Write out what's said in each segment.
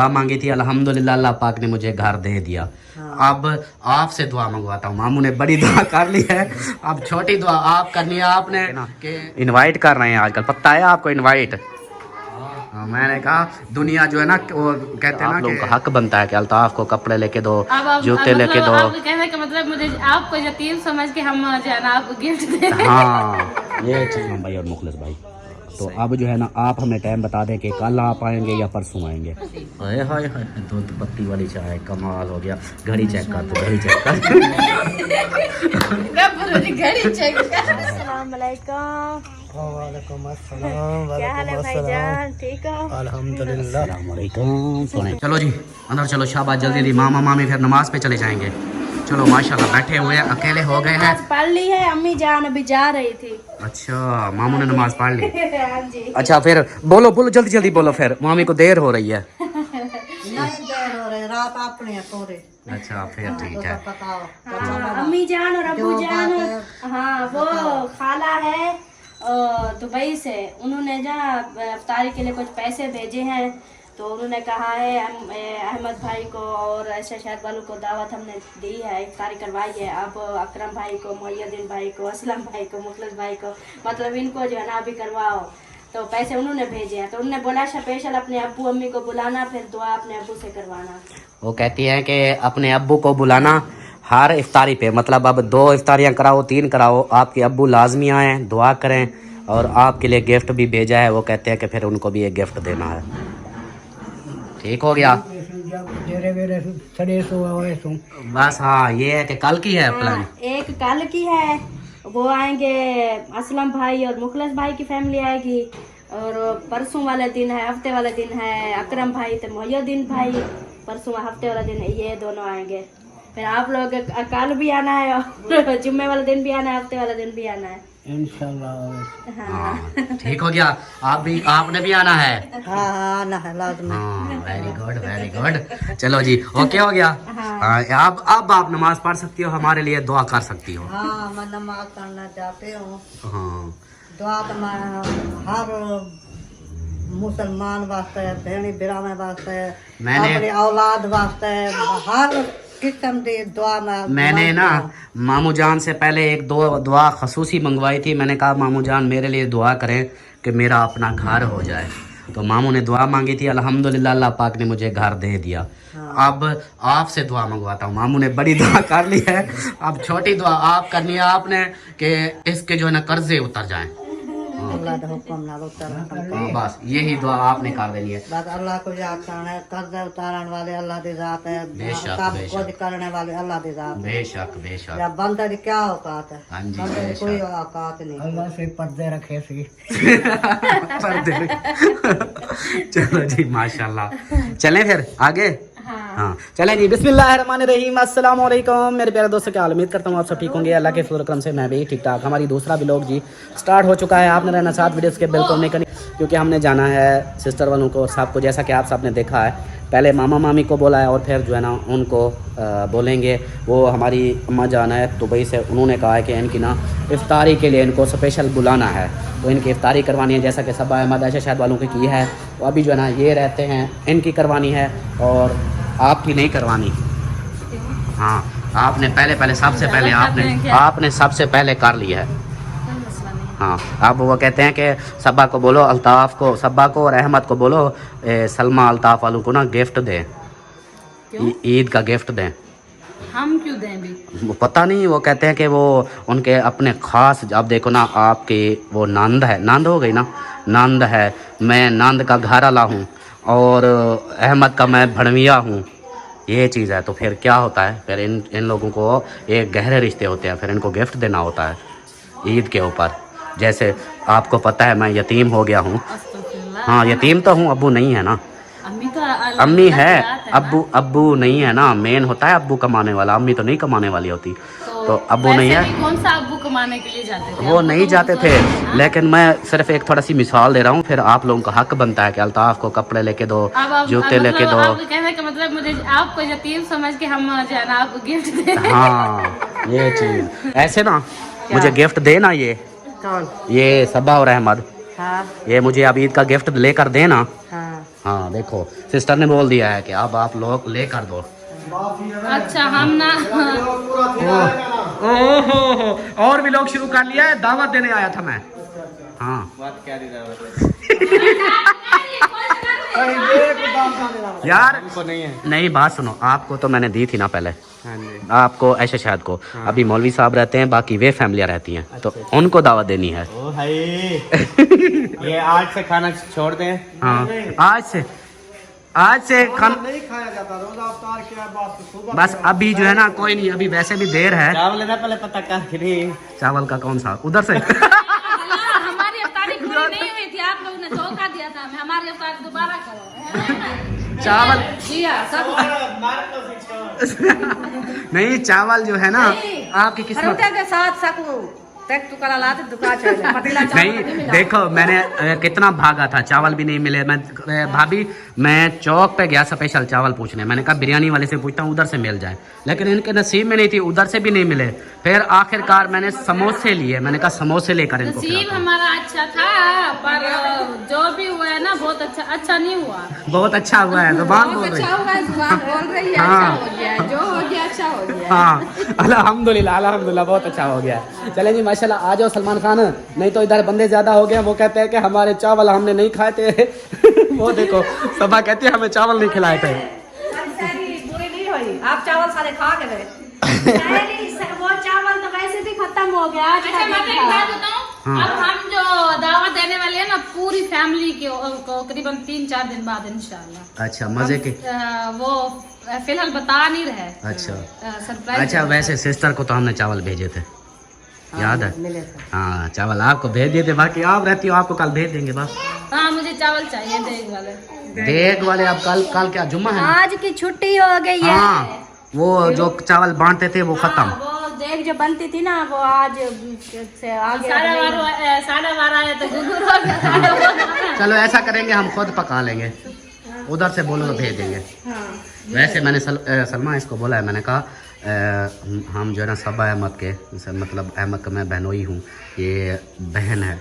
दुआ मांगी थी, अल्हम्दुलिल्लाह अल्लाह पाक ने मुझे घर दे दिया। अब आपसे दुआ मंगवाता हूँ। मामू ने बड़ी दुआ कर ली है, अब छोटी दुआ आप करनी है आपने कि इनवाइट कर रहे हैं आजकल, पता है आपको इनवाइट। मैंने कहा दुनिया जो है ना वो कहते हैं ना लोगों का हक बनता है कि अल्ताफ को कपड़े लेके दो, जूते लेके दो। आपके कहने का मतलब मुझे आपको यतीम समझ के हम जो है ना आपको गिफ्ट दे। हाँ ये चीज़ भाई और मुखलिस भाई। तो अब जो है ना आप हमें टाइम बता दें कि कल आप आएंगे या परसों आएंगे। हाय हाय हाय, दूध पत्ती वाली चाय कमाल हो गया। घड़ी चेक कर, तो घड़ी चेक कर। घड़ी चेक कर। अस्सलाम वालेकुम। वालेकुम अस्सलाम। क्या हाल है भाईजान, ठीक हो? अल्हम्दुलिल्लाह। सोने चलो जी अंदर चलो, शाबाश जल्दी जल्दी। मामा मामी फिर नमाज पे चले जाएंगे। चलो माशाल्लाह बैठे हुए हैं, अकेले हो गए हैं। पढ़ ली है, अम्मी जान अभी जा रही थी। अच्छा मामू ने नमाज पढ़ ली। हाँ जी। अच्छा फिर बोलो बोलो जल्दी जल्दी बोलो, फिर मामी को देर हो रही है। नहीं देर हो रही, रात अपने पूरे। अच्छा फिर ठीक है। हाँ, अम्मी जान और अब्बू जान, हाँ वो खाला है दुबई से, उन्होंने जहाँ इफ्तारी के लिए कुछ पैसे भेजे हैं, तो उन्होंने कहा है अहमद भाई को और ऐसे शहर वालों को दावत हमने दी है, इफ्तारी करवाई है। अब अकरम भाई को, मोहिउद्दीन भाई को, असलम भाई को, मुखलिस भाई को, मतलब इनको जो है ना अभी करवाओ। तो पैसे उन्होंने भेजे हैं, तो उन्होंने बोला स्पेशल अपने अब्बू अम्मी को बुलाना, फिर दुआ अपने अब्बू से करवाना। वो कहती हैं कि अपने अब्बू को बुलाना हर इफ्तारी पे, मतलब अब 2 इफ्तारियाँ कराओ 3 कराओ, आपके अब्बू लाजमी आए दुआ करें, और आपके लिए गिफ्ट भी भेजा है। वो कहते हैं कि फिर उनको भी एक गिफ्ट देना है। ठीक हो गया बस। हाँ ये है कि कल की है प्लान। एक कल की है, वो आएंगे असलम भाई और मुखलिस भाई की फैमिली आएगी, और परसों वाले दिन है, हफ्ते वाले दिन है अकरम भाई तो मोहिउद्दीन भाई, परसों हफ्ते वाला दिन ये दोनों आएंगे। फिर आप लोग कल भी आना है, और जुम्मे वाले दिन भी आना है, हफ्ते वाले दिन भी आना है इंशाल्लाह। हाँ ठीक हो गया। आप भी, आपने भी आना है। हाँ आना है लाजमी। Very good very good. चलो जी ओके हो गया। हाँ अब आप नमाज पढ़ सकती हो, हमारे लिए दुआ कर सकती हो। हाँ मैं नमाज पढ़ना चाहती हूँ। हाँ दुआ तो मैं हर मुसलमान वास्ते, भेड़ी बिरामे वास्ते, मैंने अपनी औलाद वास्ते, हर किस्म की दुआ मैंने ना मामू जान से पहले एक दुआ खसूसी मंगवाई थी। मैंने कहा मामू जान मेरे लिए दुआ करें कि मेरा अपना घर हो जाए। तो मामू ने दुआ मांगी थी, अल्हम्दुलिल्लाह अल्लाह पाक ने मुझे घर दे दिया। अब आपसे दुआ मंगवाता हूँ। मामू ने बड़ी दुआ कर ली है, अब छोटी दुआ आप करनी है आपने कि इसके जो है ना कर्जे उतर जाएं। अल्लाह के हुक्म नाल उतर। बस यही दुआ आपने कर देनी है। बस अल्लाह को याद करना है, कर्ज उतारने वाले अल्लाह की जात है, बेशक, सब बेशक। कुछ करने वाले अल्लाह की जात है। बेशक बेशक। या बंदे की क्या औकात है? हाँ जी, बंदे की बेशक। कोई औकात नहीं। अल्लाह से पर्दे रखे सी। चलो जी माशाल्लाह। चलें फिर आगे। हाँ चलें जी। बिस्मिल्लाहिर्रहमानिर्रहीम। अस्सलाम वालेकुम मेरे प्यारे दोस्तों, क्या उम्मीद करता हूँ आप सब ठीक होंगे। अल्लाह के फजल करम से मैं भी ठीक ठाक। हमारी दूसरा व्लॉग जी स्टार्ट हो चुका है। आपने रहना साथ वीडियोस के बिल्कुल नहीं करनी, क्योंकि हमने जाना है सिस्टर वालों को और सबको, जैसा कि आप सब ने देखा है। पहले मामा मामी को बोला है और फिर जो है ना उनको बोलेंगे। वो हमारी अम्मा जाना है दुबई से, उन्होंने कहा है कि इनकी ना इफ्तारी के लिए इनको स्पेशल बुलाना है, तो इनकी इफ्तारी करवानी है। जैसा कि सब अहमद ऐशा शायद वालों की है, तो अभी जो है ना ये रहते हैं, इनकी करवानी है और आपकी नहीं करवानी। हाँ आपने पहले सबसे पहले आपने सबसे पहले कर लिया है। हाँ अब वो कहते हैं कि सब्बा को बोलो, अल्ताफ़ को, सब्बा को और अहमद को बोलो सलमा अल्ताफ़ वालों को ना गिफ्ट दें, ईद का गिफ्ट दें। हम क्यों दें भी? वो पता नहीं, वो कहते हैं कि वो उनके अपने ख़ास, अब देखो ना आपकी वो नंद है, नंद हो गई ना, नंद है, मैं नंद का घर वाला हूँ और अहमद का मैं भड़विया हूँ, ये चीज़ है। तो फिर क्या होता है, फिर इन लोगों को एक गहरे रिश्ते होते हैं, फिर इनको गिफ्ट देना होता है ईद के ऊपर। जैसे आपको पता है मैं यतीम हो गया हूँ। हाँ यतीम तो हूँ, अब्बू नहीं है ना। अम्मी है, अब्बू नहीं है ना। मेन होता है अब्बू कमाने वाला, अम्मी तो नहीं कमाने वाली होती। तो अब्बू नहीं है। कौन सा अब्बू कमाने के लिए जाते थे? वो नहीं जाते थे, लेकिन मैं सिर्फ एक थोड़ा सी मिसाल दे रहा हूँ। फिर आप लोगों का हक बनता है कि अल्ताफ़ को कपड़े लेके दो, जूते लेके दो। आपके कहने का मतलब मुझे आपको यतीम समझ के हम जो है ना आपको गिफ्ट दे। हाँ ये चीज़ ऐसे ना मुझे गिफ्ट देना, ये सबा और अहमद, हाँ ये मुझे अब ईद का गिफ्ट लेकर देना। हाँ हाँ देखो सिस्टर ने बोल दिया है कि अब आप लोग ले कर दो। अच्छा हम ना ओहो और भी लोग शुरू कर लिया है, दावत देने आया था मैं। हाँ यार नहीं है। नहीं बात सुनो, आपको तो मैंने दी थी ना पहले, हाँ जी। आपको ऐसे शायद को। अभी मौलवी साहब रहते हैं, बाकी वे फैमिलियाँ रहती हैं, तो उनको दावत देनी है। ओ भाई ये आज से खाना छोड़ दें। हाँ आज से खाना नहीं खाया जाता, रोजा अफ्तार किया बस। अभी जो है ना कोई नहीं, अभी वैसे भी देर है। चावल लेना पहले पता कर। चावल का कौन सा उधर से हमारी अफ्तारी पूरी नहीं हुई थी, आप लोगों ने धोखा दिया था। हमारी अफ्तारी दोबारा करो। चावल जी हाँ सब नहीं, चावल जो है ना आपकी किस्मत के साथ सकूं नहीं। देखो मैंने कितना भागा था, चावल भी नहीं मिले। मैं भाभी मैं चौक पे गया स्पेशल चावल पूछने, मैंने कहा बिरयानी वाले से पूछता हूँ उधर से मिल जाए, लेकिन इनके नसीब में नहीं थी, उधर से भी नहीं मिले। फिर आखिरकार मैंने समोसे लिए, मैंने कहा समोसे लेकर इनको नसीब खिलाता हूं। हमारा अच्छा था, पर जो भी हुआ है ना बहुत अच्छा नहीं हुआ। बहुत अच्छा हुआ है, जुबान बोल रही है। हाँ जो हो गया अच्छा हो गया। हाँ अल्हम्दुलिल्लाह अल्हम्दुलिल्लाह बहुत अच्छा हो गया। चलें जी माशाल्लाह, आ जाओ सलमान खान। नहीं तो इधर बंदे ज्यादा हो गए, वो कहते हैं कि हमारे चावल हमने नहीं खाए थे। वो देखो सबा कहती है हमें चावल नहीं खिलाए थे। बुरी नहीं हुई, आप चावल सारे खा के गए। वो चावल तो वैसे भी खत्म हो गया। आज अच्छा मैं एक बात बताऊं, अब हम जो दावत देने वाले हैं ना पूरी फैमिली को करीबन 3-4 दिन बाद इंशाल्लाह। अच्छा मजे की वो फिलहाल बता नहीं रहे। अच्छा सरप्राइज। अच्छा वैसे सिस्टर को तो हमने चावल भेजे थे, याद है? हाँ चावल आपको भेज दिए थे, बाकी आप रहती हो आपको कल भेज देंगे बस। हाँ मुझे चावल चाहिए देग वाले। देग वाले अब कल क्या जुम्मा है ना? आज की छुट्टी हो गई है। हाँ वो जो चावल बांटते थे वो खत्म। वो देख जो बनती थी ना वो आज से आगे साढ़े 12 आया तो गुगुर हो गया। चलो ऐसा करेंगे हम खुद पका लेंगे, उधर से बोलो तो भेज देंगे। वैसे मैंने सलमा इसको बोला है, मैंने कहा हम जो है ना सब अहमद के मतलब अहमद का मैं बहनोई हूँ, ये बहन है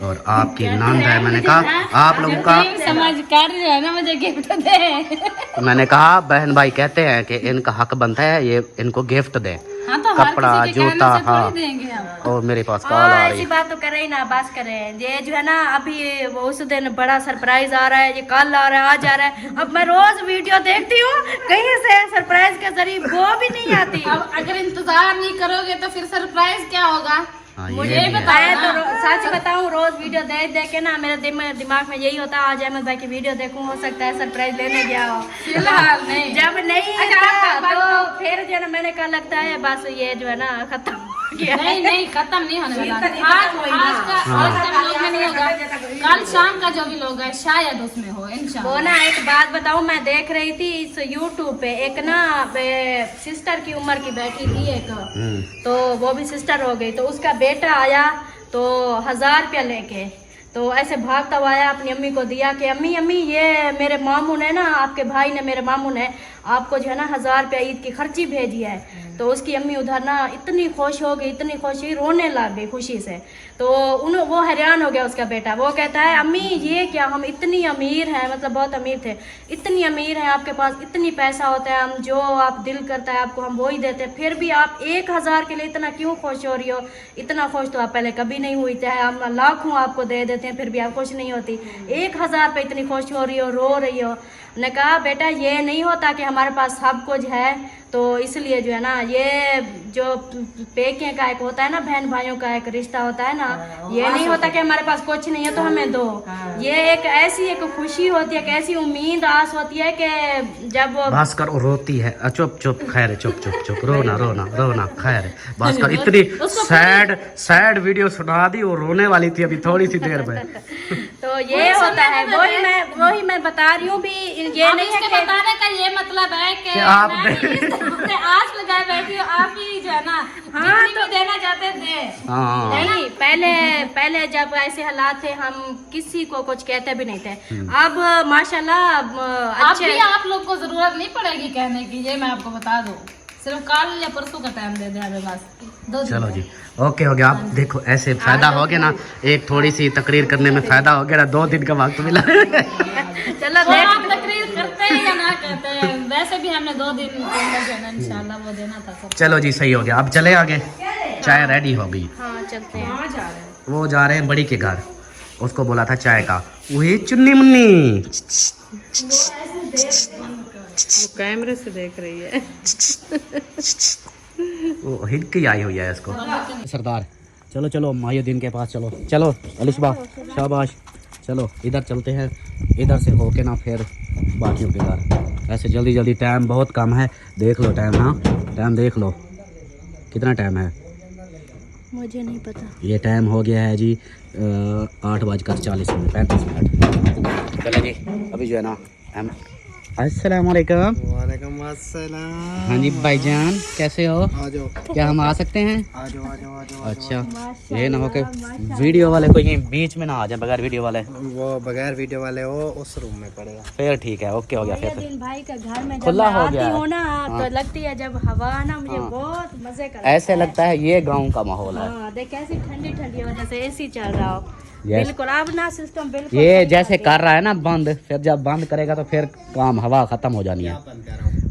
और आपकी नंद है। मैंने कहा आप लोगों का समझ कर जो है ना मुझे गिफ्ट दे। मैंने कहा बहन भाई कहते हैं कि इनका हक बनता है ये इनको गिफ्ट दें, हाँ तो कपड़ा जूता। हाँ देंगे हम। और मेरे पास कॉल आ रही ऐसी है। बात तो करे ही ना, बात करें। ये जो है ना अभी वो उस दिन बड़ा सरप्राइज आ रहा है, ये कल आ रहा है, आज आ रहा है। अब मैं रोज वीडियो देखती हूँ, कहीं से सरप्राइज के जरिए वो भी नहीं आती। अब अगर इंतजार नहीं करोगे तो फिर सरप्राइज क्या होगा? हाँ, मुझे ये भी है। बताया मैं तो सच बताऊं रोज वीडियो देख देख के ना मेरे दिमाग में यही होता है आज अहमद भाई की वीडियो देखूं, हो सकता है सरप्राइज लेने गया हो। फिलहाल नहीं। जब नहीं अच्छा, था, तो फिर जो है ना मैंने कहा लगता है बस ये जो है ना खत्म हो गया। नहीं खत्म नहीं होने वाला। आज का लोग में नहीं होगा, कल शाम का जो भी लोग है शायद उसमें हो इंशाल्लाह। वो ना एक बात बताऊं, मैं देख रही थी इस YouTube पे एक ना सिस्टर की उम्र की बैठी थी एक, तो वो भी सिस्टर हो गई, तो उसका बेटा आया तो 1000 रुपया लेके, तो ऐसे भागता हुआ आया अपनी अम्मी को दिया कि अम्मी अम्मी ये मेरे मामू ने ना, आपके भाई ने, मेरे मामू ने आपको जो है ना 1000 रुपया ईद की खर्ची भेजी है। तो उसकी अम्मी उधर ना इतनी खुश हो गई, इतनी खुश हुई, रोने लग गई खुशी से। तो वो हैरान हो गया उसका बेटा, वो कहता है अम्मी ये क्या, हम इतनी अमीर हैं, मतलब बहुत अमीर थे, इतनी अमीर हैं, आपके पास इतनी पैसा होता है, हम जो आप दिल करता है आपको हम वो ही देते हैं, फिर भी आप 1000 के लिए इतना क्यों खुश हो रही हो? इतना खुश तो आप पहले कभी नहीं हुई, चाहे हम लाखों आपको दे देते हैं फिर भी आप खुश नहीं होती, 1000 पे इतनी खुश हो रही हो, रो रही हो। ने कहा बेटा ये नहीं होता कि हमारे पास सब कुछ है तो इसलिए जो है ना ये जो पेके का एक होता है ना, बहन भाइयों का एक रिश्ता होता है ना, ये नहीं होता कि हमारे पास कुछ नहीं है तो हमें दो। ये एक ऐसी एक खुशी होती है, एक ऐसी उम्मीद आस होती है कि जब भास्कर रोती है, चुप चुप खैर चुप चुप चुप, रोना रोना रोना खैर। भास्कर इतनी सैड वीडियो सुना दी, वो रोने वाली थी अभी थोड़ी सी देर में। तो ये होता है, वही मैं बता रही हूँ भी, ये नहीं है कि बताने का ये मतलब है कि आप मैं आस लगाए बैठी हूँ, आप ही जो है ना हाँ, तो देना चाहते थे। हाँ नहीं पहले जब ऐसे हालात थे हम किसी को कुछ कहते भी नहीं थे। अब माशाल्लाह अब अच्छे भी आप लोग को जरूरत नहीं पड़ेगी कहने की, ये मैं आपको बता दूं। सिर्फ कल या परसों का टाइम दे दे हमें बस 2 दिन चलो का। जी ओके हो गया। आप देखो ऐसे फायदा हो गया ना, एक थोड़ी सी तकरीर करने में फायदा हो गया ना, 2 दिन का वक्त मिला। चलो वो आप तकरीर करते हैं या ना करते हैं, वैसे भी हमने 2 दिन के अंदर जो है ना इंशाल्लाह वो देना था सब। चलो जी सही हो गया। अब चले आगे, चाय रेडी हो गई। हाँ चलते हैं। वो जा रहे हैं बड़ी के घर, उसको बोला था चाय का, वही चुन्नी मुन्नी वो कैमरे से देख रही है। वो हिट की आई हुई है इसको। सरदार चलो चलो मायुद्दीन के पास चलो, चलो अलिशबा शाबाश, चलो इधर चलते हैं, इधर से होके ना फिर बाकियों के घर। ऐसे जल्दी जल्दी, टाइम बहुत कम है, देख लो टाइम। हाँ टाइम देख लो कितना टाइम है, मुझे नहीं पता। ये टाइम हो गया है जी 8:40 चलो जी अभी जो है ना हम अस्सलाम वालेकुम। वालेकुम अस्सलाम। हाँ जी भाईजान कैसे हो, आ जाओ क्या हम आ सकते हैं? आ जाओ आ जाओ आ जाओ। अच्छा ये ना हो के वीडियो वाले कोई बीच में ना आ जाए, बगैर वीडियो वाले। वो बगैर वीडियो वाले हो उस रूम में पड़ेगा। फिर ठीक है, ओके हो गया। फिर दिन भाई का घर में जब खुला मैं हो आती गया है। हूँ ना तो लगती है जब हवा ना मुझे बहुत मजे का ऐसे लगता है ये गांव का माहौल है। हाँ देख कैसी ठंडी ठंडी वजह से एसी चल रहा हो। Yes. बिल्कुल अब ना सिस्टम बिल्कुल ये सही जैसे कर कर रहा है ना बंद, फिर जब बंद करेगा तो फिर काम हवा खत्म हो जानी है।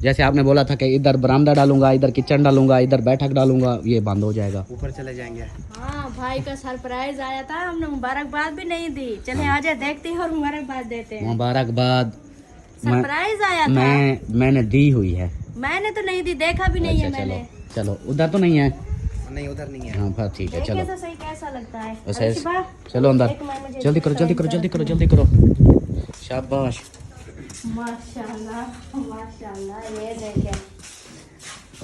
जैसे आपने बोला था कि इधर बरामदा डालूंगा, इधर किचन डालूंगा, इधर बैठक डालूंगा, ये बंद हो जाएगा। ऊपर चले जाएंगे। हाँ भाई का सरप्राइज आया था, हमने मुबारकबाद भी नहीं दी। चले आजा देखते हैं और मुबारकबाद देते हैं। मुबारकबाद सरप्राइज आया था, मैंने दी हुई है। मैंने तो नहीं दी, देखा भी नहीं है अच्छा, मैंने। चलो उधर तो नहीं है। नहीं उधर नहीं है। हाँ फिर ठीक है देखे चलो। तो सही कैसा लगता है। ऐसे अलिशबा, चलो अंदर, एक मैं मुझे जल्दी करो जल्दी करो जल्दी करो जल्दी करो, शाबाश। माशाल्लाह माशाल्लाह, ये देखे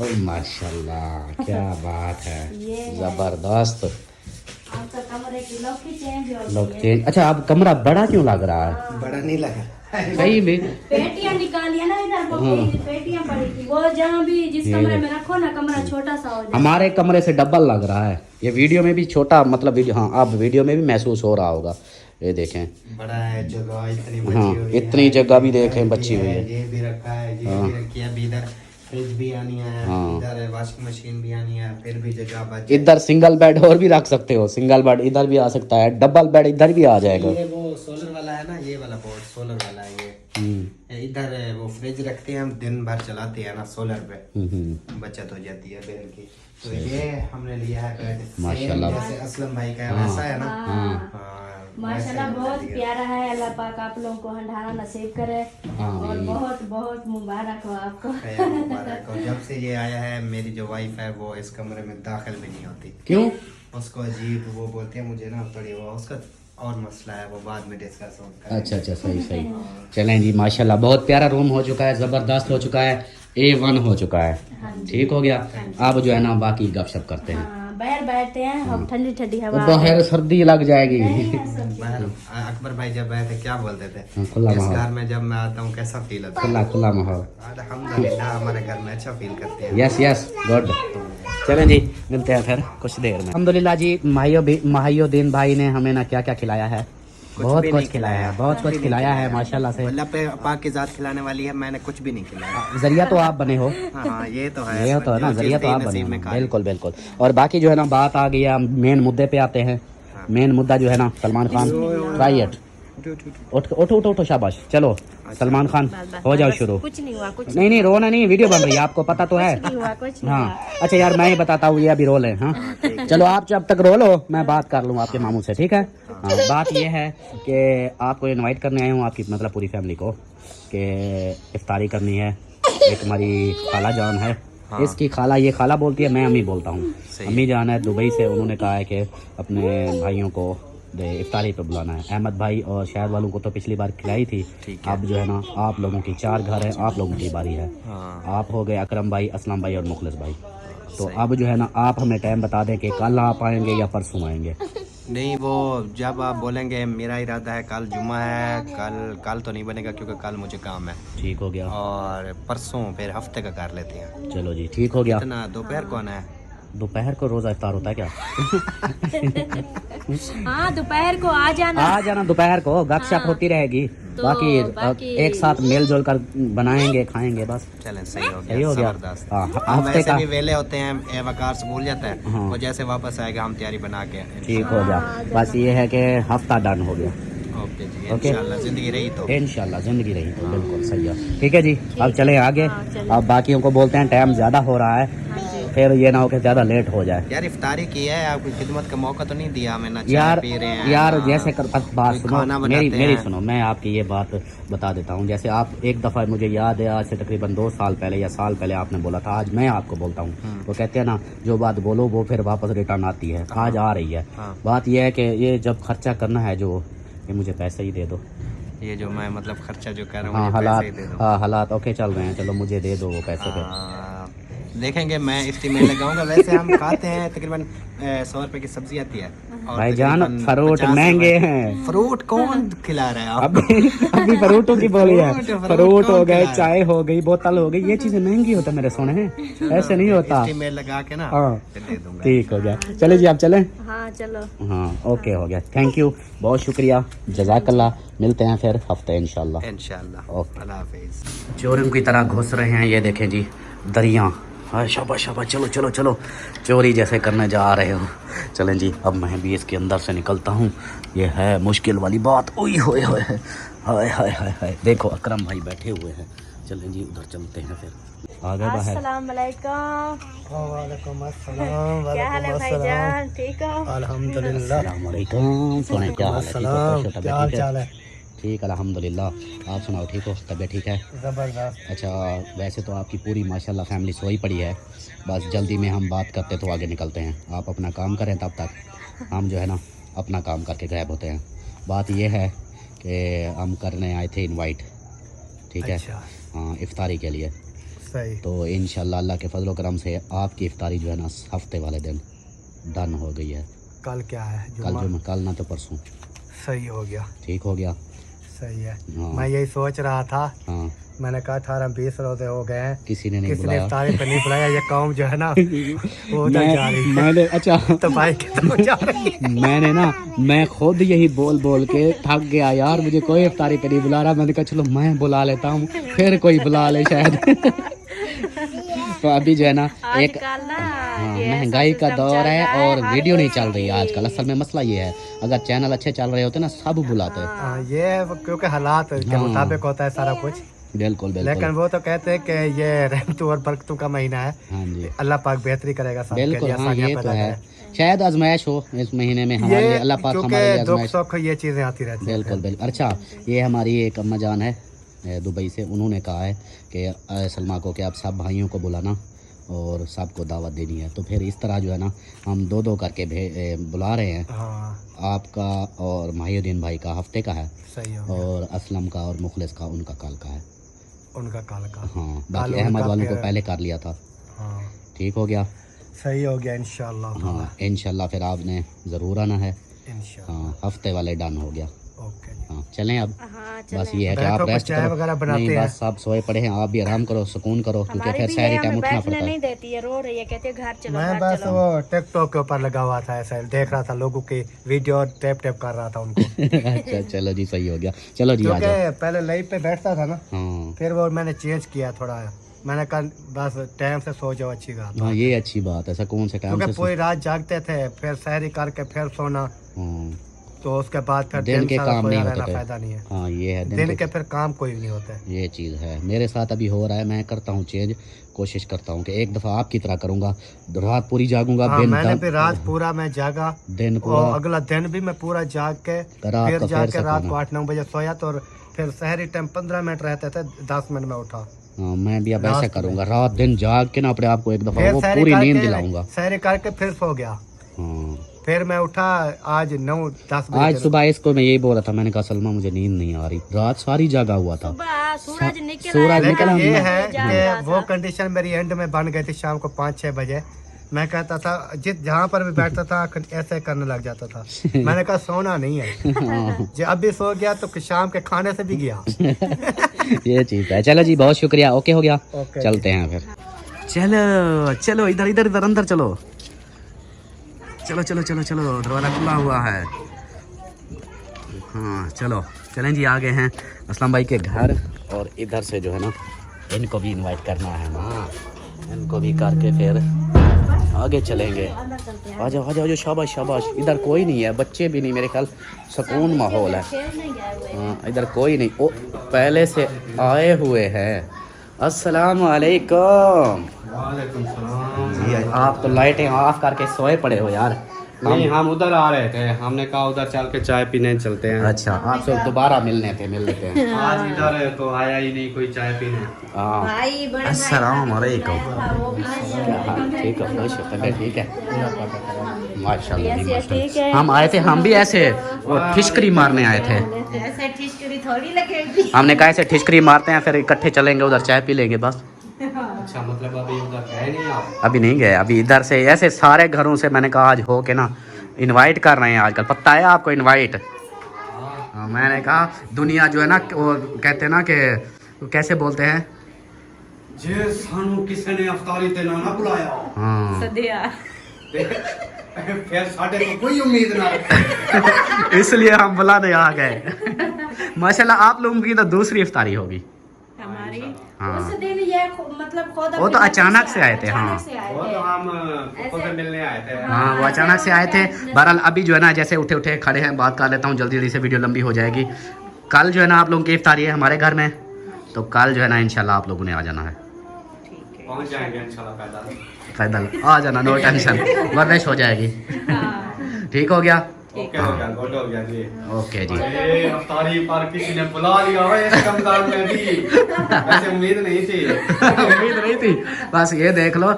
ओ माशाल्लाह क्या बात है, ये है। जबरदस्त। आपका कमरे की लुक ही चेंज हो लोग गई है। चेंज। अच्छा अब कमरा बड़ा क्यों लग रहा है? बड़ा नहीं लगा। सही में पेटियां निकाली है ना इधर, वो पेटियां पड़ी थी, वो जहाँ भी जिस कमरे में रखो ना कमरा छोटा सा हो जाए। हमारे कमरे से डबल लग रहा है। ये वीडियो में भी छोटा, मतलब वीडियो, हाँ अब वीडियो में भी महसूस हो रहा होगा। ये देखें बड़ा है जगह, इतनी बची हाँ, हुई है। इतनी जगह भी देखें ये बची हुई है। ये भी रखा है, ये भी रखी है। अभी इधर फ्रिज भी आनी है, हाँ। इधर वॉशिंग मशीन भी आनी है, फिर भी जगह बच। इधर सिंगल बेड और भी रख सकते हो, सिंगल बेड इधर भी आ सकता है, डबल बेड इधर भी आ जाएगा। ये वो सोलर वाला है ना, ये वाला बोर्ड सोलर वाला है ये। इधर वो फ्रिज रखते हैं हम, दिन भर चलाते हैं ना सोलर पे, बचत हो जाती है बिल की। तो ये हमने लिया है बेड, माशाल्लाह। जैसे असलम भाई का वैसा है ना। हाँ, माशाल्लाह वैसे बहुत बना दिया। प्यारा है। अल्लाह पाक आप लोगों को हंडाना नसीब करे और आमीन। बहुत बहुत मुबारक हो आपको। खैर मुबारक हो। जब से ये आया है मेरी जो वाइफ है वो इस कमरे में दाखिल भी नहीं होती। क्यों? उसको अजीब वो बोलती है, मुझे ना थोड़ी वो उसका और मसला है, वो बाद में डिस्कस होता है। अच्छा अच्छा सही सही। चलें जी माशाल्लाह बहुत प्यारा रूम हो चुका है, ज़बरदस्त हो चुका है, A1 हो चुका है। ठीक हो गया। अब जो है ना बाकी गपशप करते हैं। हाँ, बाहर बैठते हैं हम, ठंडी ठंडी हवा। बाहर सर्दी लग जाएगी। बाहर अकबर भाई जब आए थे क्या बोलते थे, हाँ, खुला इस माहौल। घर में जब मैं आता हूँ कैसा फील होता है? खुला खुला माहौल। अल्हम्दुलिल्लाह हमारे घर में अच्छा फील करते हैं। Yes yes good. चलें जी मिलते हैं फिर कुछ देर में। अल्हम्दुलिल्लाह जी माहियुद्दीन भाई ने हमें ना क्या क्या खिलाया है, बहुत भी कुछ नहीं खिलाया है, बहुत कुछ खिलाया है माशाल्लाह से। अल्लाह पे पाक की जात खिलाने वाली है, मैंने कुछ भी नहीं खिलाया। जरिया तो आप बने हो। हाँ ये तो है, ये तो है ना, जो जरिया चीज़ तो आप दी बने नसीब में हो। खा ली। बिल्कुल बिल्कुल। और बाकी जो है ना बात आ गई है, मेन मुद्दे पे आते हैं। मेन मुद्दा जो है ना सलमान खान। राइट उठो उठो उठो उठो शाबाश। चलो सलमान खान हो जाओ शुरू। कुछ नहीं हुआ, कुछ नहीं नहीं रोना नहीं, वीडियो बन रही है आपको पता तो है। नहीं हुआ, कुछ नहीं हाँ हुआ। अच्छा यार मैं ही बताता हूँ, ये अभी रोल है। हाँ चलो आप जब तक रोल हो मैं बात कर लूँ आपके मामू से, ठीक है। हाँ बात ये है कि आपको इनवाइट करने आया हूँ, आपकी मतलब पूरी फैमिली को, कि इफ्तारी करनी है। एक हमारी खाला जान है, इसकी खाला, ये खाला बोलती है, मैं अम्मी बोलता हूँ। अम्मी जान है दुबई से, उन्होंने कहा है कि अपने भाइयों को इफ्तारी पे बुलाना है। अहमद भाई और शहर वालों को तो पिछली बार खिलाई थी। अब जो है ना आप लोगों की 4 घर है, आप लोगों की बारी है। आप हो गए अकरम भाई, असलम भाई और मुखलिस भाई। तो अब जो है ना आप हमें टाइम बता दें कि कल आप आएंगे या परसों आएंगे। नहीं वो जब आप बोलेंगे, मेरा इरादा है कल जुम्मा है, कल तो नहीं बनेगा क्योंकि कल मुझे काम है। ठीक हो गया। और परसों फिर हफ्ते का कर लेते हैं। चलो जी ठीक हो गया। इतना दोपहर कौन है? दोपहर को रोजा इफ्तार होता है क्या? हाँ दोपहर को आ जाना दोपहर को गपशप होती रहेगी। तो बाकी एक साथ मिल जुल कर बनाएंगे खाएंगे बस। चलें सही हो सही हो गया, गया। जबरदस्त। हाँ, हम हफ्ते वैसे का भी वेले होते हैं, वकार से भूल जाता है। हाँ। वो जैसे वापस आएगा हम तैयारी बना के। ठीक हो गया। बस ये है कि हफ्ता डन हो गया। ओके जी, ओके। इंशाल्लाह जिंदगी रही तो। इंशाल्लाह जिंदगी रही तो बिल्कुल सही है। ठीक है जी, अब चले आगे। अब बाकियों को बोलते हैं टाइम ज्यादा हो रहा है, फिर ये ना हो कि ज्यादा लेट हो जाए। यार इफ्तारी की है, आपको खिदमत का मौका तो नहीं दिया हमें, ना चाय यार पी रहे हैं यार ना जैसे बात कोई सुनो, खाना बनाते मेरी हैं। सुनो, मैं आपकी ये बात बता देता हूँ। जैसे आप एक दफ़ा, मुझे याद है आज से तकरीबन 2 साल पहले या साल पहले आपने बोला था, आज मैं आपको बोलता हूँ। वो कहते हैं ना, जो बात बोलो वो फिर वापस रिटर्न आती है। आज आ रही है। हाँ। बात यह है कि ये जब खर्चा करना है, जो ये मुझे पैसे ही दे दो। ये जो मैं मतलब खर्चा जो कर रहा हूँ, हाँ, मुझे हालात, पैसे ही दे दो। हाँ हालात ओके चल रहे हैं, चलो मुझे दे दो वो पैसे पे। देखेंगे, मैं इस्तेमाल लगाऊंगा। वैसे हम खाते हैं तकरीबन 100 रुपए की सब्जी आती है। और भाईजान तकरीबन फ्रूट 50 महंगे रुपए। हैं। फ्रूट कौन खिला रहा है आप? अभी फ्रूटों की बोली है। फ्रूट हो कौन गए, खिला रहा है? चाय हो गई, बोतल हो गई, ये चीजें महंगी होता है मेरे सोने। ऐसे नहीं होता। इस्तेमाल लगा के ना हाँ। फिर दे दूंगा। ठीक हो गया। चले जी आप चलें। हाँ चलो। हाँ ओके हो गया। थैंक यू, बहुत शुक्रिया, जज़ाकल्लाह। मिलते हैं फिर हफ्ते इंशाल्लाह। इंशाल्लाह। ओके। अल्लाह हाफिज़। चोरों की तरह घुस रहे हैं, ये देखें जी दरिया। हाँ शाबाश शाबाश, चलो चलो चलो, चोरी जैसे करने जा रहे हो। चलें जी, अब मैं भी इसके अंदर से निकलता हूँ। ये है मुश्किल वाली बात। ओए होए होए, हाय हाय हाय हाय। देखो अकरम भाई बैठे हुए हैं। चलें जी उधर चलते हैं फिर। आगे बाहर। अस्सलाम वालेकुम। वालेकुम अस्सलाम। क्या हाल है भाईजान, ठीक हो? अल्हम्दुलिल्लाह। अस्सलाम वालेकुम। सोने क्या हाल है? ठीक हो? खुश हो? क्या हाल तबीयत चाल है? ठीक अल्हम्दुलिल्लाह। आप सुनाओ, ठीक हो? तबीयत ठीक है? जबरदस्त। अच्छा, वैसे तो आपकी पूरी माशाल्लाह फैमिली सोई पड़ी है। बस जल्दी में हम बात करते तो आगे निकलते हैं। आप अपना काम करें, तब तक हम जो है ना अपना काम करके गायब होते हैं। बात यह है कि हम करने आए थे इनवाइट, ठीक है? अच्छा। हाँ, इफ्तारी के लिए। सही। तो इंशाल्लाह अल्लाह के फजल करम से आपकी इफ्तारी जो है ना हफ्ते वाले दिन डन हो गई है। कल क्या है? कल ना तो परसों। सही हो गया। ठीक हो गया। सही है। हाँ। मैं यही सोच रहा था, हाँ, मैंने कहा 18-20 रोजे हो गए हैं, किसी ने नहीं किसी ने बुलाया। इफ्तारी पे नहीं बुलाया। ये कौम जो है ना वो उधर जा रही है। मैंने अच्छा तो भाई किधर जा रही है? मैंने ना, मैं खुद यही बोल बोल के थक गया यार, मुझे कोई इफ्तारी पे नहीं बुला रहा। मैंने कहा चलो मैं बुला लेता हूँ, फिर कोई बुला ले शायद। तो अभी जो है ना एक हाँ, महंगाई का दौर है और वीडियो नहीं चल रही है आजकल। असल में मसला ये है, अगर चैनल अच्छे चल रहे होते ना सब बुलाते। हाँ, ये क्योंकि हालात के हाँ। मुताबिक होता है सारा कुछ। बिल्कुल लेकिन बिल्कुल। वो तो कहते हैं कि ये रहमतों और बरकतों का महीना है, हाँ जी अल्लाह पाक बेहतरी करेगा सबके बिल्कुल। लिए, हाँ आसानियां ये तो पैदा है, करे। शायद आजमाइश हो इस महीने में हमारे लिए। अल्लाह पाक हमारे लिए क्योंकि दुख आजमाइश। सुख ये चीजें आती रहती हैं। बिल्कुल बिल्कुल। अच्छा, ये हमारी एक अम्मा जान है दुबई से, उन्होंने कहा है कि सलमा को कि आप सब भाइयों को बुलाना और सबको दावत देनी है। तो फिर इस तरह जो है ना हम दो दो करके बुला रहे हैं। हाँ आपका और माहिउद्दीन भाई का हफ्ते का है, सही हो गया। और असलम का और मुखलिस का उनका कल का है। उनका काल का। हाँ, कल बाकी उनका अहमद वालों को फिर- पहले कर लिया था। हाँ ठीक हो गया। सही हो गया इंशाल्लाह। हाँ इंशाल्लाह, फिर आपने ज़रूर आना है। इंशाल्लाह। हाँ, हफ्ते वाले डन हो गया। ओके। हाँ चलें अब। हाँ बस ये है कि बैठो, आप कुछ रेस्ट चाय करो। वगैरह बनाते नहीं हैं। बस आप सोए पड़े हैं, आप भी आराम करो, सुकून करो, क्योंकि हमारी फिर भी सारी ये टाइम हमें उठना बैठने पड़ता नहीं है। देती है, रो रही है, कहती है घर चलो मैं घर बस चलो। वो टिकटॉक के ऊपर लगा हुआ था, ऐसा देख रहा था लोगों की वीडियो और टैप टैप कर रहा था उनको। अच्छा चलो जी, सही हो गया। चलो जी आ जाओ। क्योंकि पहले लाइव पे बैठता था ना, हाँ फिर वो मैंने चेंज किया थोड़ा। मैंने कहा बस टाइम से सो जाओ, अच्छी बात। हाँ, ये अच्छी बात है। कौन से टाइम क्योंकि से पूरी रात जागते थे, फिर सहरी करके फिर सोना, हाँ, तो उसके बाद फिर दिन के सारा काम नहीं सोया होते रहना थे। फायदा नहीं है। हाँ ये है दिन के फिर काम कोई नहीं होता है। ये चीज़ है। मेरे साथ अभी हो रहा है, मैं करता हूँ चेंज, कोशिश करता हूँ कि एक दफ़ा आपकी तरह करूँगा, रात पूरी जागूंगा। हाँ, दिन मैंने भी रात पूरा मैं जागा, दिन पूरा और अगला दिन भी मैं पूरा जाग के रात फिर को जाके फिर रात सोना। को 8-9 बजे सोया। तो फिर शहरी टाइम 15 मिनट रहते थे, 10 मिनट में उठा। हाँ, मैं भी अब ऐसा लास्ट में। करूँगा, रात दिन जाग के ना अपने आप को एक दफ़ा फिर वो सहरी पूरी नींद करके दिलाऊंगा। सहरी करके फिर सो गया। हाँ, फिर मैं उठा आज 9-10 बजे। आज सुबह इसको मैं यही बोल रहा था, मैंने कहा सलमा मुझे नींद नहीं आ रही, रात सारी जागा हुआ था। सुबह सूरज निकल सूरज आया निकल था, आया। ये मैं- है जा रहा कि वो था। कंडीशन मेरी एंड में बन गई थी। शाम को 5-6 बजे मैं कहता था, जहाँ पर भी बैठता था ऐसे करने लग जाता था। मैंने कहा सोना नहीं है। जो अब भी सो गया तो शाम के खाने से भी गया। ये चीज़ है। चलो जी, बहुत शुक्रिया। ओके हो गया। ओके। चलते हैं फिर। चलो चलो, इधर इधर इधर अंदर चलो। चलो चलो चलो चलो, दरवाज़ा खुला हुआ है। हाँ चलो चलें जी, आगे हैं असलम भाई के घर, और इधर से जो है ना इनको भी इनवाइट करना है ना, इनको भी करके फिर आगे चलेंगे। आ जाओ आ जाओ, शाबाश शाबाश। इधर कोई नहीं है, बच्चे भी नहीं, मेरे ख्याल सुकून माहौल है। हाँ इधर कोई नहीं, ओ पहले से आए हुए हैं। अस्सलाम वालेकुम। वालेकुम सलाम। जी आप तो लाइटें ऑफ करके सोए पड़े हो यार। नहीं, हम उधर आ रहे थे, हमने कहा उधर चल के चाय पीने चलते हैं। अच्छा आपसे दोबारा मिल लेते हैं। आज इधर तो आया ही नहीं कोई चाय पीने। हाँ अस्सलाम वालेकुम। ठीक है, खुश हो, तबीयत ठीक है? माशाल्लाह जी, माशाल्लाह। हम आए थे, हम भी ऐसे वो ठिशकरी मारने आए थे। ऐसे ठिशकरी थोड़ी लगेगी। हमने कहा ऐसे ठिशकरी मारते हैं, फिर इकट्ठे चलेंगे उधर चाय पी लेंगे बस। अच्छा, मतलब अभी उधर गए नहीं आप? अभी नहीं गए, अभी इधर से ऐसे सारे घरों से मैंने कहा आज हो के ना इनवाइट कर रहे हैं आजकल, पता है आपको इनवाइट। हाँ, मैंने कहा दुनिया जो है ना वो कहते हैं ना कि कैसे बोलते हैं, जे सानू किसी ने अफ्तारी ते ना बुलाया, हाँ सदिया फिर साढ़े को कोई उम्मीद ना रखी। इसलिए हम बुलाने आ गए। माशाल्लाह आप लोगों की तो दूसरी इफ्तारी होगी हमारी। हाँ। उस दिन ये मतलब खुद वो तो अचानक से आए थे। हाँ वो तो हम खुद मिलने आए थे। हाँ वो अचानक से आए थे। बहरहाल अभी जो है ना जैसे उठे उठे खड़े हैं, बात कर लेता हूँ जल्दी जल्दी से, वीडियो लंबी हो जाएगी। कल जो है ना आप लोगों की इफ्तारी है हमारे घर में, तो कल जो है ना इंशाल्लाह आप लोगों ने आ जाना है। पहुंच जाएंगे इंशाल्लाह पैदल। पैदल आ जाना, नो टेंशन, वर्जिश हो जाएगी। ठीक हो गया? ओके हो गया, गुड हो गया जी। ओके जी। ये अफ्तारी पर किसी ने बुला लिया हो इस रमजान में भी, वैसे उम्मीद नहीं थी। उम्मीद नहीं थी, बस ये देख लो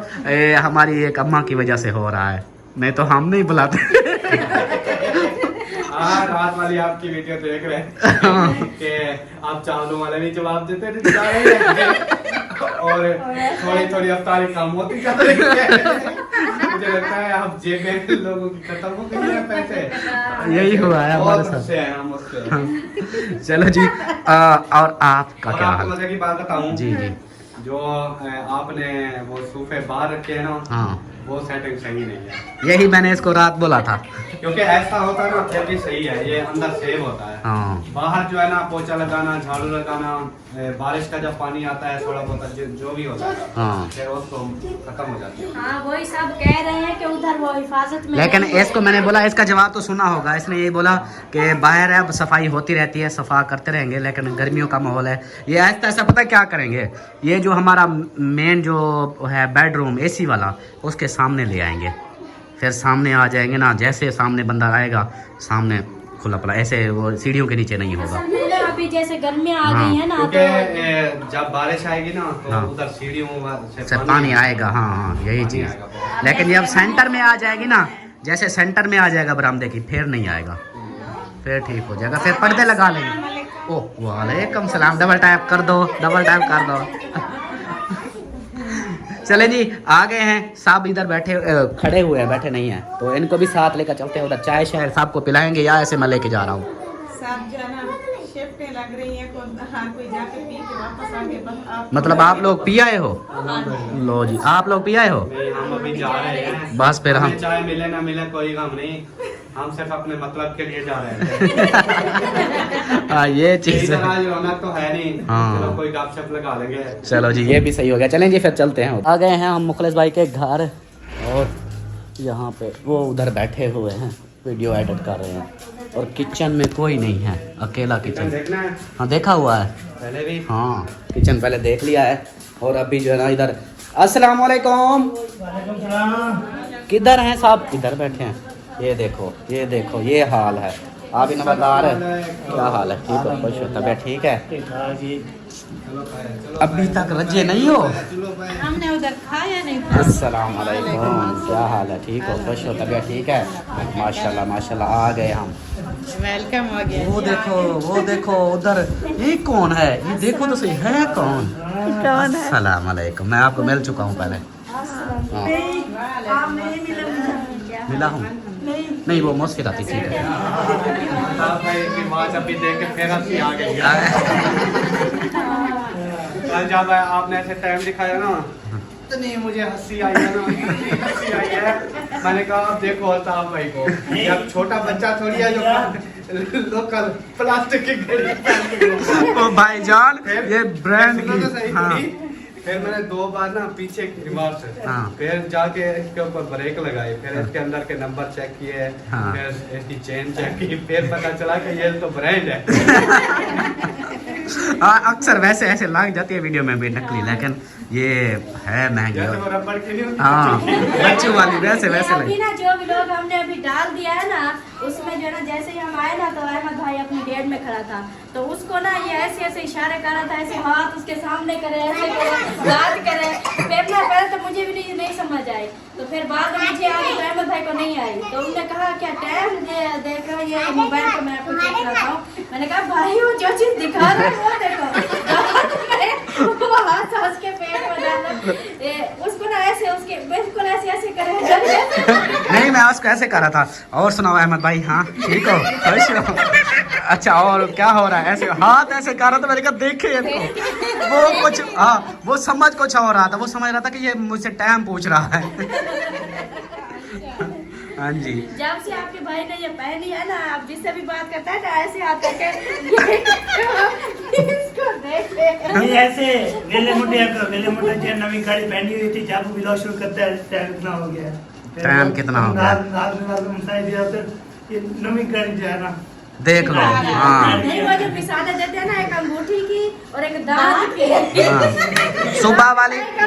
हमारी एक अम्मा की वजह से हो रहा है, नहीं तो हम नहीं बुलाते। हाँ, रात वाली आपकी वीडियो देख रहे हैं कि आप चावलों वाले भी जवाब देते थे और थोड़ी थोड़ी अफ्तारी कम होती जा रही है। मुझे लगता है आप जेबें लोगों की खत्म हो गई है पैसे। यही हुआ है हमारे साथ। उससे हैं हम उससे। चलो जी और आपका और क्या आपको हाल? मजे की बात बताऊं, जी जी। जो आपने वो सोफे बाहर रखे हैं ना, हाँ वो सेटिंग सही नहीं है। यही मैंने इसको रात बोला था। क्योंकि ऐसा होता है ना फिर भी सही है, ये अंदर सेव होता है। हाँ बाहर जो है ना पोछा लगाना, झाड़ू लगाना, बारिश का जब पानी आता है थोड़ा बहुत जो भी होता है, हाँ। फिर उसको खत्म हो जाती है। हाँ वही सब कह रहे हैं कि उधर वो हिफाजत में लेकिन नहीं है। इसको मैंने बोला, इसका जवाब तो सुना होगा, इसने ये बोला कि बाहर है अब सफाई होती रहती है, सफा करते रहेंगे, लेकिन गर्मियों का माहौल है, ये ऐसा ऐसा पता है क्या करेंगे, ये जो हमारा मेन जो है बेडरूम एसी वाला, उसके सामने ले आएंगे, फिर सामने आ जाएंगे ना, जैसे सामने बंदा आएगा सामने खुला पड़ा, ऐसे वो सीढ़ियों के नीचे नहीं होगा। असल में ना अभी जैसे गर्मियाँ आ हाँ। गई है ना, क्योंकि जब बारिश आएगी ना तो हाँ। उधर सीढ़ियों से पानी आएगा। हाँ हाँ यही पानी चीज़। आएगा। लेकिन जब सेंटर में आ जाएगी ना, जैसे सेंटर में आ जाएगा बरामदे की, फिर नहीं आएगा, फिर ठीक हो जाएगा, फिर पर्दे लगा लेंगे। ओह वालेकुम सलाम, डबल टैप कर दो, डबल टैप कर दो। चले जी आ गए हैं, सब इधर बैठे खड़े हुए हैं, बैठे नहीं हैं, तो इनको भी साथ लेकर चलते हैं उधर, चाय शहर साहब को पिलाएंगे, या ऐसे मैं लेके जा रहा हूँ। सब जो है ना शिफ्टें लग रही है, कोई जाके पी के वापस आ गए। बस आप मतलब आप लोग पी आए हो? लो जी आप लोग पी आए हो? नहीं, हम अभी जा रहे हैं। बस फिर हम हमें चाय मिले ना मिले कोई गम नहीं, हम सिर्फ अपने मतलब के लिए जा रहे हैं। हाँ ये चीज़ इधर है। आज रौनक तो है नहीं, हाँ। चलो कोई गपशप लगा लेंगे। चलो जी ये भी सही हो गया, चलें जी फिर चलते हैं। आ गए हैं हम मुखलिस भाई के घर, और यहाँ पे वो उधर बैठे हुए हैं वीडियो एडिट कर रहे हैं, और किचन में कोई नहीं है, अकेला किचन। देखना है हाँ देखा हुआ है पहले भी। हाँ किचन पहले देख लिया है, और अभी जो है ना इधर अस्सलाम वालेकुम, किधर हैं साहब? इधर बैठे हैं, ये देखो ये हाल है। आप ही नंबरदार है, क्या हाल है? ठीक हो, खुश हो, तबीयत ठीक है? अभी तक रजे नहीं हो? हमने उधर खाया नहीं था। अस्सलाम वालेकुम, क्या हाल है? ठीक हो, खुश हो, तबीयत ठीक है? माशाल्लाह माशाल्लाह आ गए हम। वेलकम हो गया। वो देखो उधर, ये कौन है? ये देखो तो सही, है कौन? अस्सलाम वालेकुम, मैं आपको मिल चुका हूँ पहले। हाँ मिला हूँ? नहीं वो मुझसे आती थी। अभी देख के फिर हंसी आ गई है। कल जब आपने ऐसे टाइम दिखाया ना इतनी मुझे हंसी आई है ना, इतनी हंसी आई है। मैंने कहा अब देखो अल्ताफ भाई को, अब छोटा बच्चा थोड़ी है जो लोकल प्लास्टिक की घड़ी पहन के घूमता है। ओ भाईजान ये ब्रांड सुनो तो सही की हाँ थोड़ी। फिर मैंने 2 बार ना पीछे रिवर्स हाँ। फिर जाके इसके ऊपर ब्रेक लगाई, फिर इसके अंदर के नंबर चेक किए, हाँ। फिर इसकी चेन चेक की, फिर पता चला कि ये तो ब्रांड है। अक्सर वैसे ऐसे लग जाती है वीडियो में भी नकली, लेकिन ये है महंगी जैसे वो रबड़ की नहीं होती। हाँ बच्चों वाली वैसे वैसे अभी लगी। ना जो भी लोग हमने अभी डाल दिया है ना, उसमें जो ना जैसे ही हम आए ना तो अहमद भाई अपनी गेट में खड़ा था, तो उसको ना ये ऐसे ऐसे इशारे कर रहा था, ऐसे हाथ उसके सामने करे, ऐसे करे, बात करे। फिर ना पहले तो मुझे भी नहीं समझ आई, तो फिर बाद में मुझे आई तो अहमद भाई को नहीं आई, तो उन्होंने कहा क्या टाइम देख रहा है ये मोबाइल को, मैं आपको चेक करता हूँ। मैंने कहा भाई वो जो चीज दिखा रहा है वो देखो। वो हाथ हंस के पेट में डाला, उसको ना ऐसे उसके बिल्कुल ऐसे ऐसे करे। नहीं मैं उसको ऐसे कर रहा था। और सुनाओ अहमद भाई, हाँ ठीक हो, खुश हो? अच्छा और क्या हो रहा है? ऐसे हाथ ऐसे कर रहा था, मैंने कहा देखे इनको। वो कुछ हाँ वो समझ कुछ हो रहा था, वो समझ रहा था कि ये मुझसे टाइम पूछ रहा है। हाँ जी जब से आपके भाई ने ये पहनी है ना, आप जिससे भी बात करता है ना ऐसे हाथ करके इसको देख ले। नहीं ऐसे वेले मुंडे जो नवी गाड़ी पहनी हुई थी, जब व्लॉग शुरू करते हैं टाइम कितना हो गया? टाइम कितना हो गया? ये नवी गाड़ी जो है ना, देख लो हाँ नहीं वो जो पिसाने देते हैं ना, एक अंगूठी की और एक दांत की। हाँ।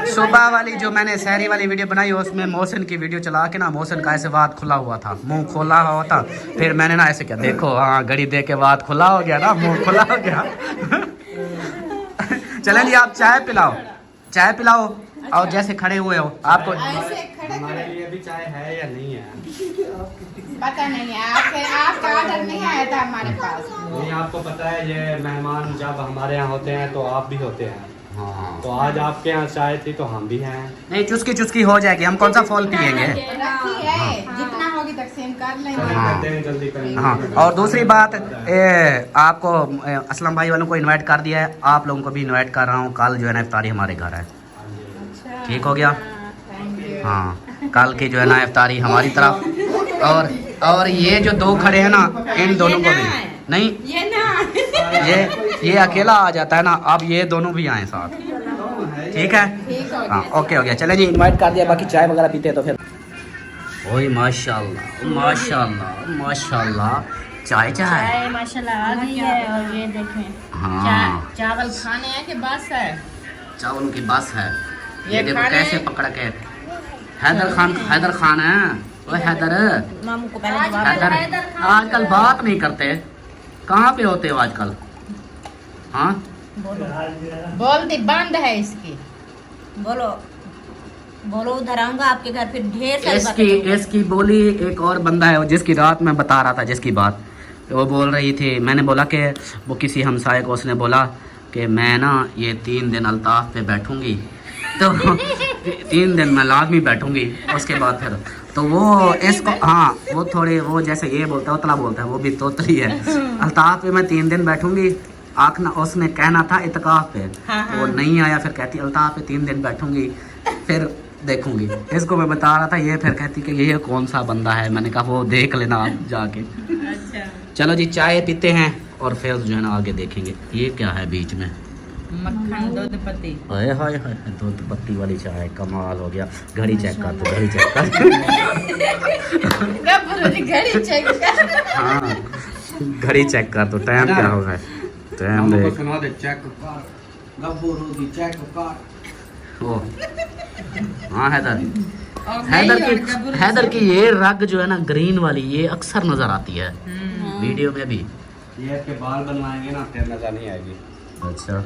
सुबह वाली जो मैंने शहरी वाली वीडियो बनाई उसमें मोहसिन की वीडियो चला के ना, मोहसिन का ऐसे बात खुला हुआ था, मुंह खोला हुआ था, फिर मैंने ना ऐसे किया, देखो हाँ घड़ी देख के बात खुला हो गया ना, मुंह खुला हो गया। चलें जी आप चाय पिलाओ और जैसे खड़े हुए हो आपको हमारे लिए भी चाय है या नहीं है? पता नहीं है, आपका ऑर्डर नहीं आया था हमारे पास। नहीं आपको पता है ये मेहमान जब हमारे यहाँ होते हैं तो आप भी होते हैं, हाँ तो आज आपके यहाँ चाय थी तो हम भी हैं। नहीं चुस्की चुस्की हो जाएगी, हम कौन सा फॉल पियेंगे। रखी है, जितना होगी तकसीम कर लेंगे। चलिए हाँ। करते हैं, जल्दी करेंगे। हाँ और दूसरी बात आपको असलम भाई वालों को इनवाइट कर दिया है, आप लोगों को भी इनवाइट कर रहा हूँ। कल जो है ना इफ्तारी हमारे घर है, ठीक हो गया? हाँ कल की जो है ना इफ्तारी हमारी तरफ। और ये जो 2 खड़े हैं ना, इन दोनों को भी नहीं, ये ना ये अकेला आ जाता है ना, अब ये दोनों भी आए साथ, ठीक है? ठीक हो हाँ ओके हो गया। चले जी इनवाइट कर दिया, बाकी चाय वगैरह पीते हैं तो फिर। ओए माशाल्लाह माशाल्लाह माशाल्लाह, चाय चाय माशाल्लाह आ गई है, और ये देखें हाँ चावल खाने हैं कि बस है? चावलों की बस है। ये ये देखो खाने- कैसे पकड़ के हैदर खान है। ओए हैदर मामू को पहले जवाब हैदर आजकल बात नहीं करते, कहाँ पे होते हो आजकल? हाँ फिलहाल जो है ना, बोल दी बंद है इसकी। बोलो बोलो, उधर आऊंगा आपके घर, फिर ढेर सारी इसकी बोली एक और बंदा है जिसकी रात में बता रहा था, जिसकी बात वो बोल रही थी। मैंने बोला कि वो किसी हमसाये को उसने बोला कि मैं ना ये 3 दिन अल्ताफ पे बैठूंगी, तो 3 दिन मैं लाजमी बैठूंगी, उसके बाद फिर तो वो इसको हाँ वो थोड़ी वो जैसे ये बोलता है उतला बोलता है, वो भी तोतली है। अल्ताफ पे मैं 3 दिन बैठूंगी, आखना उसने कहना था इतकाफ पे, वो नहीं आया, फिर कहती अल्ताफ पे 3 दिन बैठूंगी फिर देखूंगी। इसको मैं बता रहा था, ये फिर कहती कि ये कौन सा बंदा है। मैंने कहा वो देख लेना आप जाके। चलो जी चाय पीते हैं और फिर जो है ना आगे देखेंगे। ये क्या है बीच में? मक्खन दूध पत्ती। हाय हाय हाय दूध पत्ती वाली चाय, कमाल हो गया। घड़ी चेक कर तो, घड़ी चेक कर। घड़ी चेक कर। हाँ घड़ी चेक कर तो टाइम क्या हो गया, टाइम हमको देख। सुना दे चेक कर, गब्बू रोटी चेक कर। ओ हाँ हैदर की ये रग जो है ना ग्रीन वाली, ये अक्सर नजर आती है वीडियो में भी। ये इसके बाल बनवाएंगे ना फिर नजर नहीं आएगी। अच्छा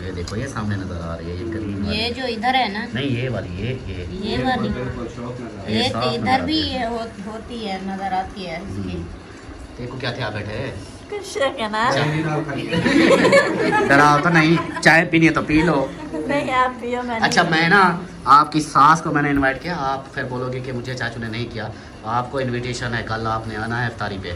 ये देखो ये सामने नजर आ रही है, ये ग्रीन वाली। ये जो इधर है ना, नहीं ये वाली ये वाली, बिल्कुल शौक नजर ये साफ तो नजर इधर भी आती है। होती है, नजर आती है इसकी। देखो क्या थे आप बैठे कुछ कहना चीनी दाल खानी। डराओ तो नहीं, चाय पीनी है तो पी लो। नहीं, आप पियो। मैंने अच्छा मैं ना आपकी सास को मैंने इनवाइट किया, आप फिर बोलोगे कि मुझे चाचू ने नहीं किया। आपको इनविटेशन है, कल आपने आना है इफ्तारी पे।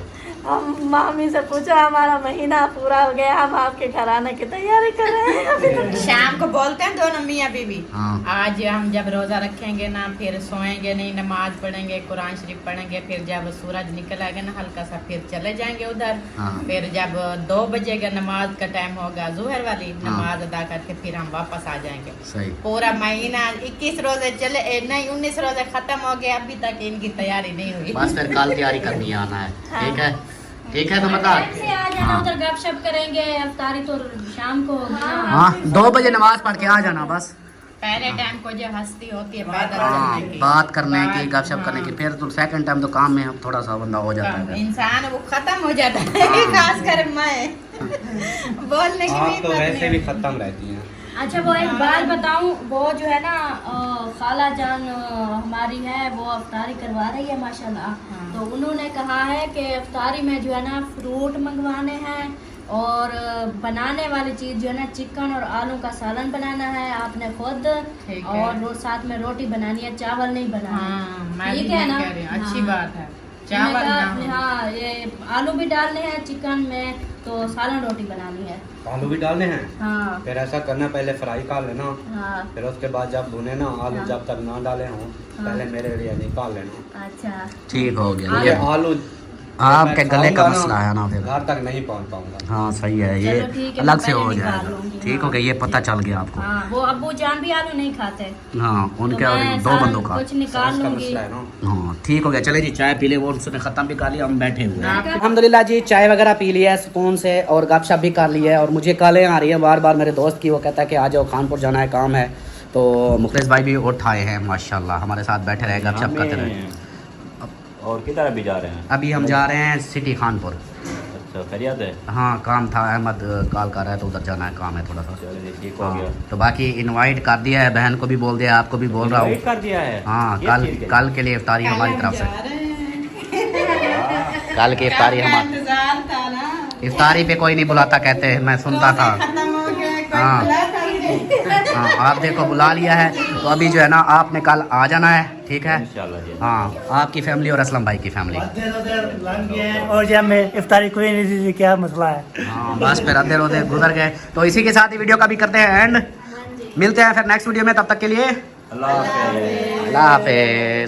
हम मामी से पूछा हमारा महीना पूरा हो गया, हम आपके घर आने की तैयारी कर रहे हैं अभी तक। शाम को बोलते हैं दोनों मियाँ बीवी, हाँ। आज हम जब रोजा रखेंगे ना, फिर सोएंगे नहीं, नमाज पढ़ेंगे, कुरान शरीफ पढ़ेंगे, फिर जब सूरज निकल आएगा ना हल्का सा, फिर चले जाएंगे उधर। हाँ। फिर जब 2 बजेगा नमाज का टाइम होगा, जुहर वाली हाँ। नमाज अदा करके फिर हम वापस आ जाएंगे। सही। पूरा महीना 21 रोजे चले नहीं 19 रोजे खत्म हो गए, अभी तक इनकी तैयारी नहीं हुई। बस फिर कल तैयारी करनी है, आना है। ठीक है, ठीक है, तो बता। टाइम से आ जाना, हाँ। उधर गपशप करेंगे, अफ्तारी तो शाम को होगी ना। हाँ, 2 बजे नमाज पढ़ के आ जाना बस। पहले टाइम को जो हस्ती होती है बात हाँ, करने की, बात करने की, गपशप हाँ। करने की, फिर तो सेकंड टाइम तो काम में थोड़ा सा बंदा हो जाता है। इंसान वो खत्म हो जाता है, खास कर मैं बोलने की आप तो हिम्मत वैसे नहीं भी होती। खत्म रहती हैं। अच्छा वो एक बात बताऊं, वो जो है ना खाला जान हमारी है, वो अफ्तारी करवा रही है माशाल्लाह। तो उन्होंने कहा है कि अफ्तारी में जो है ना फ्रूट मंगवाने हैं और बनाने वाली चीज़ जो है ना चिकन और आलू का सालन बनाना है आपने खुद, ठीक है। और साथ में रोटी बनानी है, चावल नहीं बनाना। हाँ, मैं ठीक भी है नहीं ना? कह रही हूँ, अच्छी हाँ। बात है। मैंने चावल कहा, ना हो। हाँ ये आलू भी डालने हैं चिकन में, तो सालन रोटी बनानी है। आलू भी डालने हैं, हाँ फिर ऐसा करना पहले फ्राई कर लेना, हाँ फिर उसके बाद जब भुने ना आलू, हाँ। जब तक ना डाले हों पहले मेरे लिए निकाल लेना। अच्छा ठीक हो गया। ये ये आलू आपके मैं गले का खाऊंगा मसला है ना फिर। घर तक नहीं पहुंच पाऊंगा। हाँ सही है, ये चलो ठीक है, अलग मैं से हो पहले निकाल जाएगा। लूंगी, ठीक हो हाँ। गया, ये पता चल गया आपको। हाँ वो अब्बू जान भी आलू नहीं खाते, हाँ, उनके तो और मैं 2 बंदों का। कुछ निकाल सॉस का लूंगी। मसला है ना। हाँ ठीक हो गया, चले जी चाय पी ले, वो उसने खत्म भी कर लिया, हम बैठे हुए हैं। अल्हम्दुलिल्लाह जी, चाय वगैरह पी लिया है सुकून से, और गपशप भी कर ली है। और मुझे कॉलें आ रही है बार बार मेरे दोस्त की, वो कहता है कि आ जाओ कानपुर जाना है, काम है। तो मुखलिस भाई भी उठाए हैं माशाल्लाह, हमारे साथ बैठे रहे, गपशप करते रहे। और किधर अभी जा रहे हैं? अभी हम जा रहे हैं सिटी खानपुर। अच्छा, खैरियत है? हाँ काम था, अहमद कॉल कर रहा है तो उधर जाना है, काम है थोड़ा सा। चलिए ठीक हो हाँ, गया। तो बाकी इनवाइट कर दिया है, बहन को भी बोल दिया, आपको भी बोल रहा हूँ। वेट कर दिया है? हाँ, किस कल चीज़ के? कल के लिए इफ्तारी हमारी तरफ से। कल की इफ्तारी हमारी, इंतजार था ना, इफ्तारी पे कोई नहीं बुलाता कहते हैं, मैं सुनता था। खत्म हो गया, कोई हाँ। बुलाता ही नहीं। हाँ, आप देखो बुला लिया है, तो अभी जो है ना आपने कल आ जाना है, ठीक है। इंशाल्लाह जी। हाँ, आपकी फैमिली और असलम भाई की फैमिली। इधर उधर लग गए हैं, और जब मैं इफ्तारी कोई नहीं दी थी, क्या मसला है? हाँ बस फिर अधे रोधे गुजर गए। तो इसी के साथ ही वीडियो का भी करते हैं एंड, मिलते हैं फिर नेक्स्ट वीडियो में, तब तक के लिए अल्लाह हाफ़िज़। अल्लाह हाफिज।